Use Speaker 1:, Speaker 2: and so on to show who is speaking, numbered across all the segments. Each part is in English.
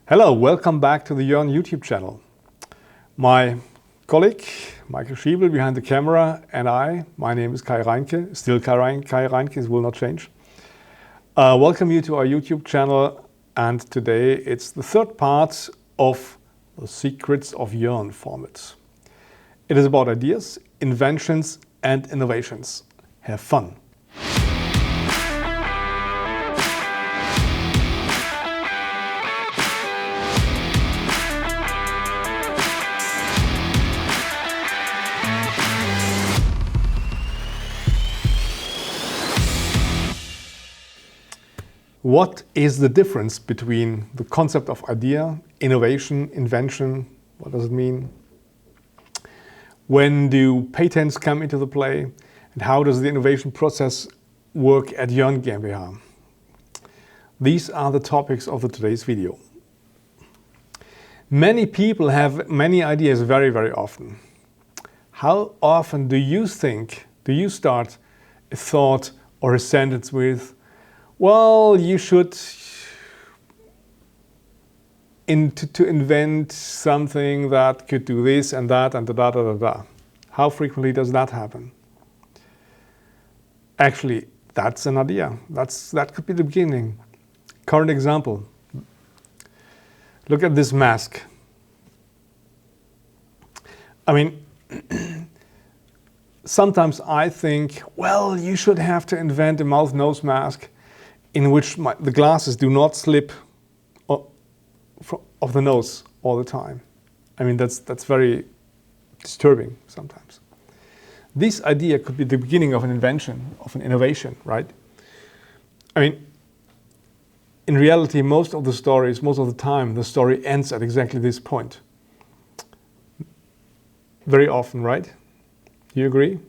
Speaker 1: Hello, welcome back to the Jörn YouTube channel. My colleague, Michael Schiebel, behind the camera, and my name is Kai Reinke, still Kai Reinke, it will not change. Welcome you to our YouTube channel, and today it's the third part of the Secrets of Jörn format. It is about ideas, inventions and innovations. Have fun! What is the difference between the concept of idea, innovation, invention? What does it mean? When do patents come into the play? And how does the innovation process work at Jörn GmbH? These are the topics of today's video. Many people have many ideas very, very often. How often do you start a thought or a sentence with, well, you should to invent something that could do this and that and da. How frequently does that happen? Actually, that's an idea. That could be the beginning. Current example. Look at this mask. I mean, sometimes I think, well, you should have to invent a mouth-nose mask in which the glasses do not slip of the nose all the time. I mean, that's very disturbing sometimes. This idea could be the beginning of an invention, of an innovation, right? I mean, in reality, most of the time, the story ends at exactly this point. Very often, right? Do you agree?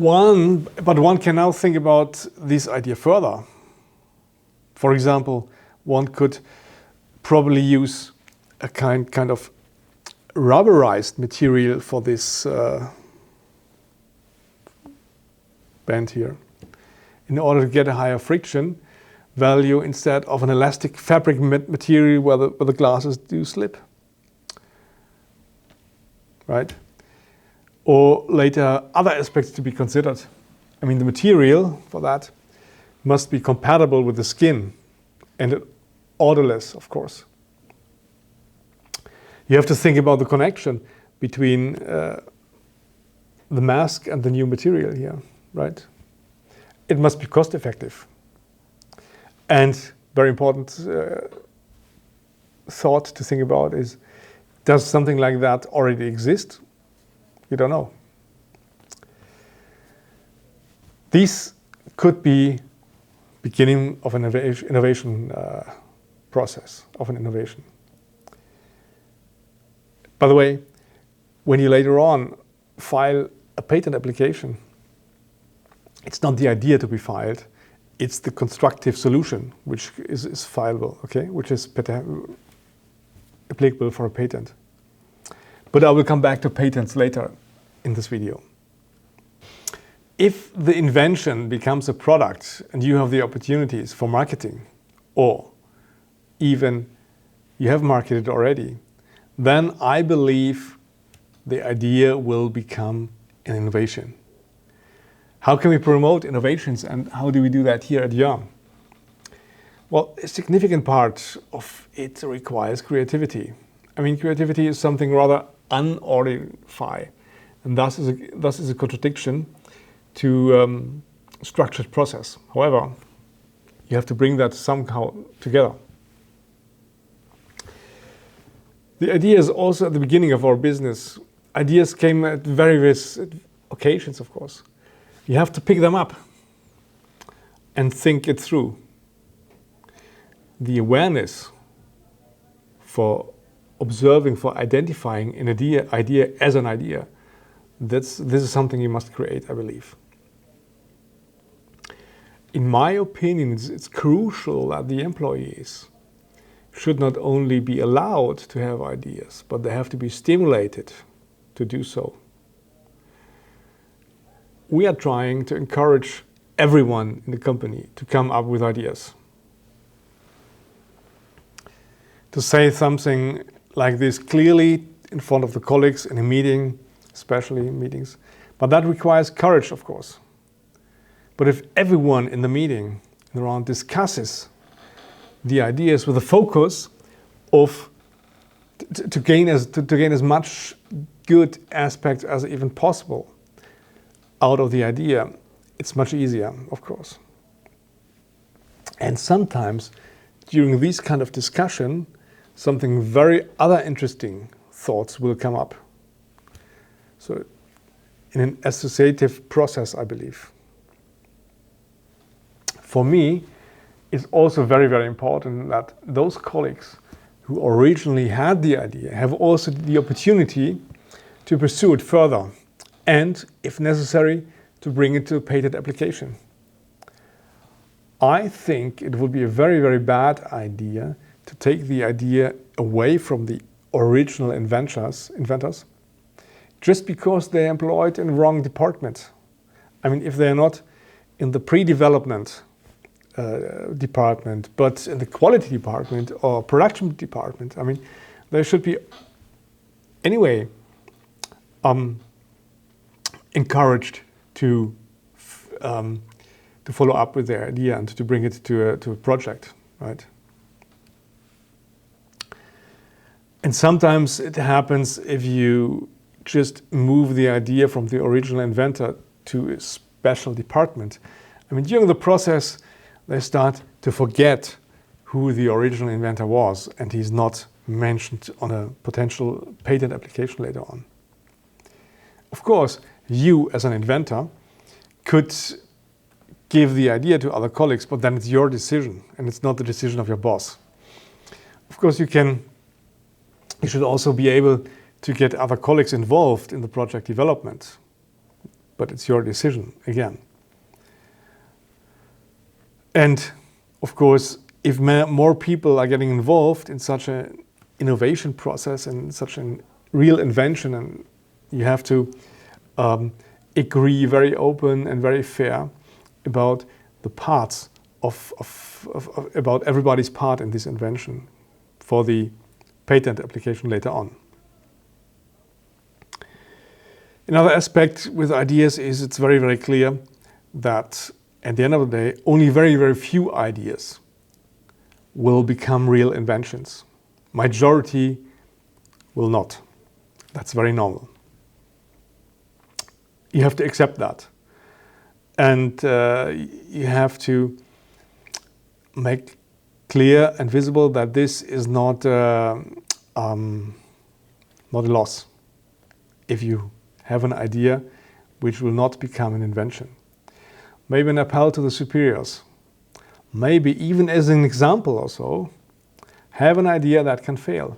Speaker 1: But one can now think about this idea further. For example, one could probably use a kind of rubberized material for this band here, in order to get a higher friction value instead of an elastic fabric material where the glasses do slip, right? Or later, other aspects to be considered. I mean, the material for that must be compatible with the skin and odorless, of course. You have to think about the connection between the mask and the new material here, right? It must be cost effective. And very important thought to think about is, does something like that already exist? You don't know. These could be beginning of an innovation process, of an innovation. By the way, when you later on file a patent application, it's not the idea to be filed, it's the constructive solution which is fileable, okay? Which is applicable for a patent. But I will come back to patents later in this video. If the invention becomes a product and you have the opportunities for marketing, or even you have marketed already, then I believe the idea will become an innovation. How can we promote innovations, and how do we do that here at Jörn? Well, a significant part of it requires creativity. I mean, creativity is something rather unordinary, and thus is a contradiction to structured process. However, you have to bring that somehow together. The idea is also at the beginning of our business. Ideas came at various occasions, of course. You have to pick them up and think it through. The awareness for observing, for identifying an idea as an idea, this is something you must create, I believe. In my opinion, it's crucial that the employees should not only be allowed to have ideas, but they have to be stimulated to do so. We are trying to encourage everyone in the company to come up with ideas. to say something like this clearly in front of the colleagues in a meeting, especially in meetings. But that requires courage, of course. But if everyone in the meeting around discusses the ideas with a focus of to gain as much good aspects as even possible out of the idea, it's much easier, of course. And sometimes during this kind of discussion, something very other interesting thoughts will come up. So in an associative process, I believe. For me, it's also very, very important that those colleagues who originally had the idea have also the opportunity to pursue it further and, if necessary, to bring it to a patent application. I think it would be a very, very bad idea to take the idea away from the original inventors just because they're employed in wrong department. I mean, if they're not in the pre-development department, but in the quality department or production department, I mean, they should be anyway encouraged to follow up with their idea and to bring it to a project, right? And sometimes it happens if you just move the idea from the original inventor to a special department. I mean, during the process, they start to forget who the original inventor was, and he's not mentioned on a potential patent application later on. Of course, you as an inventor could give the idea to other colleagues, but then it's your decision and it's not the decision of your boss. Of course, you should also be able to get other colleagues involved in the project development, but it's your decision again. And of course, if more people are getting involved in such an innovation process and such a real invention, and you have to agree very open and very fair about the parts about everybody's part in this invention for the patent application later on. Another aspect with ideas is it's very, very clear that at the end of the day, only very, very few ideas will become real inventions. Majority will not. That's very normal. You have to accept that. And you have to make clear and visible that this is not a loss if you have an idea which will not become an invention. Maybe an appel to the superiors. Maybe even as an example or so, have an idea that can fail.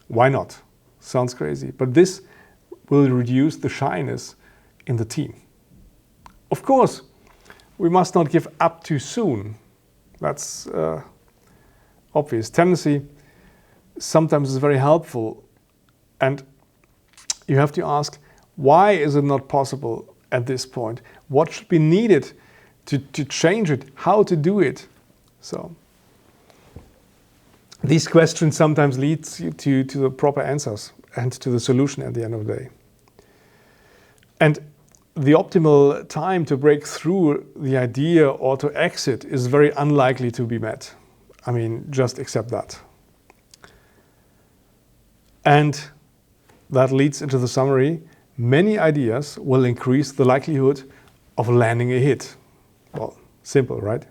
Speaker 1: Why not? Sounds crazy, but this will reduce the shyness in the team. Of course, we must not give up too soon. That's obvious. Tendency sometimes is very helpful, and you have to ask, why is it not possible at this point? What should be needed to change it? How to do it? So these questions sometimes lead you to the proper answers and to the solution at the end of the day. And the optimal time to break through the idea or to exit is very unlikely to be met. I mean, just accept that. And that leads into the summary. Many ideas will increase the likelihood of landing a hit. Well, simple, right?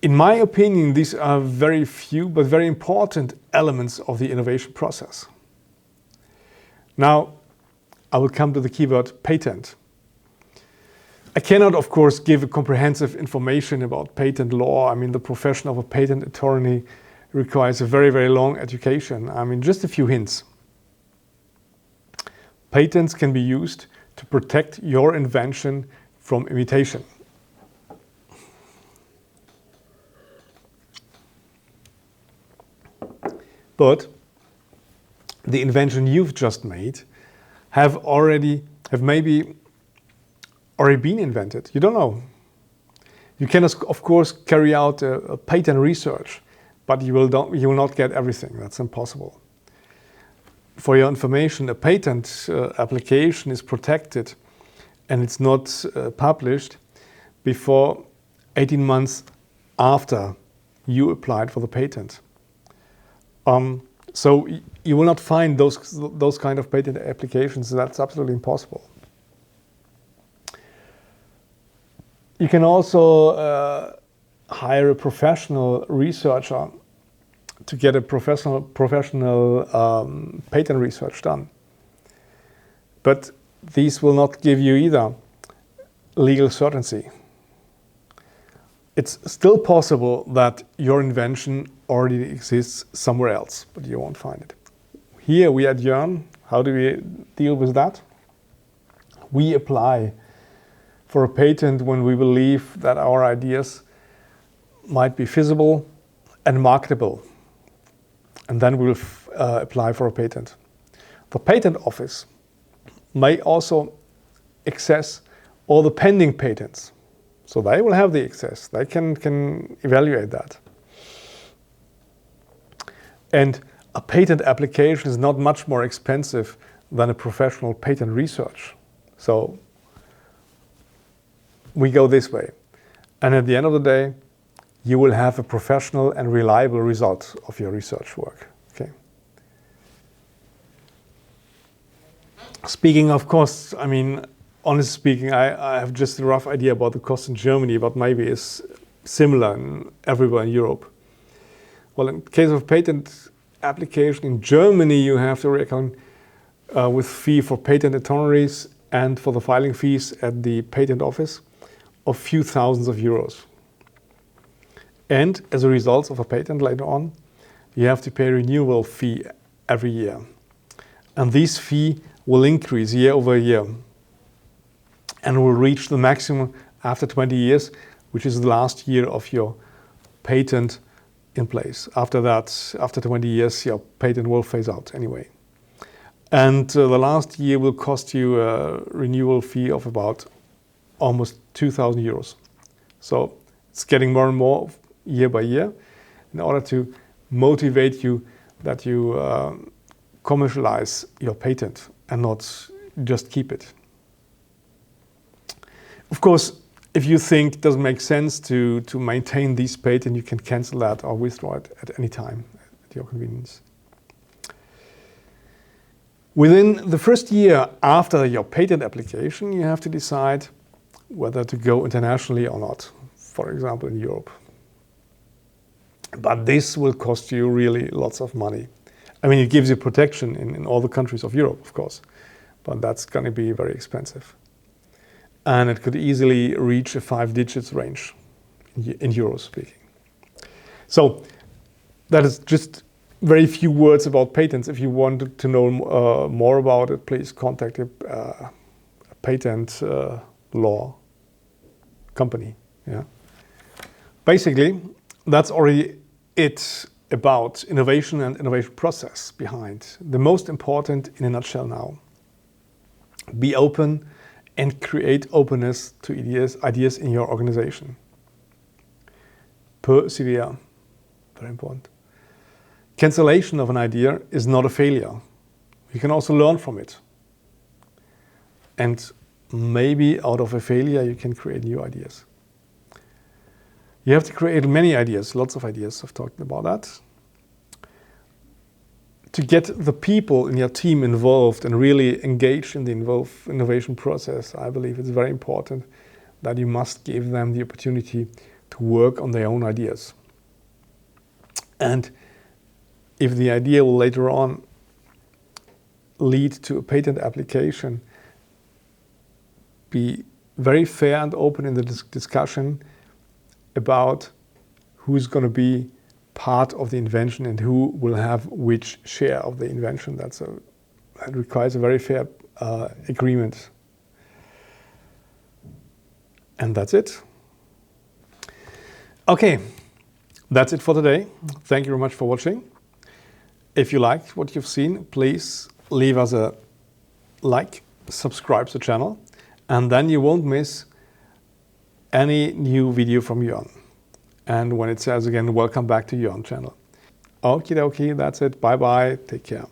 Speaker 1: In my opinion, these are very few but very important elements of the innovation process. Now, I will come to the keyword patent. I cannot, of course, give a comprehensive information about patent law. I mean, the profession of a patent attorney requires a very, very long education. I mean, just a few hints. Patents can be used to protect your invention from imitation. But the invention you've just made have maybe already been invented. You don't know. You can, of course, carry out a patent research, but you will not get everything. That's impossible. For your information, a patent application is protected and it's not published before 18 months after you applied for the patent. So you will not find those kind of patent applications. That's absolutely impossible. You can also hire a professional researcher to get a professional patent research done. But these will not give you either legal certainty. It's still possible that your invention already exists somewhere else, but you won't find it. Here we at Jörn, how do we deal with that? We apply for a patent when we believe that our ideas might be feasible and marketable. And then we'll apply for a patent. The patent office may also access all the pending patents. So they will have the access. They can evaluate that. And a patent application is not much more expensive than a professional patent research. So we go this way. And at the end of the day, you will have a professional and reliable result of your research work. Okay. Speaking of costs, I mean, honestly speaking, I have just a rough idea about the cost in Germany, but maybe it's similar everywhere in Europe. Well, in case of patent application in Germany, you have to reckon with fee for patent attorneys and for the filing fees at the patent office of a few thousands of euros. And as a result of a patent later on, you have to pay a renewal fee every year. And this fee will increase year over year and will reach the maximum after 20 years, which is the last year of your patent in place. After that, after 20 years, your patent will phase out anyway. And the last year will cost you a renewal fee of about almost 2,000 euros. So it's getting more and more year by year in order to motivate you that you commercialize your patent and not just keep it. Of course, if you think it doesn't make sense to maintain this patent, you can cancel that or withdraw it at any time at your convenience. Within the first year after your patent application, you have to decide whether to go internationally or not, for example, in Europe. But this will cost you really lots of money. I mean, it gives you protection in all the countries of Europe, of course, but that's going to be very expensive. And it could easily reach a 5 digits range in euros speaking. So that is just very few words about patents. If you want to know more about it, please contact a patent law company. Yeah. Basically, that's already it about innovation and innovation process behind. The most important in a nutshell now. Be open and create openness to ideas in your organization. Persevere, very important. Cancellation of an idea is not a failure. You can also learn from it. And maybe out of a failure you can create new ideas. You have to create many ideas, lots of ideas. I've talked about that. To get the people in your team involved and really engaged in the innovation process, I believe it's very important that you must give them the opportunity to work on their own ideas. And if the idea will later on lead to a patent application, be very fair and open in the discussion about who's going to be part of the invention and who will have which share of the invention. That requires a very fair agreement. And that's it. Okay, that's it for today. Thank you very much for watching. If you liked what you've seen, please leave us a like, subscribe to the channel, and then you won't miss any new video from Jörn. And when it says again, welcome back to Jörn channel. Okie dokie, that's it. Bye bye. Take care.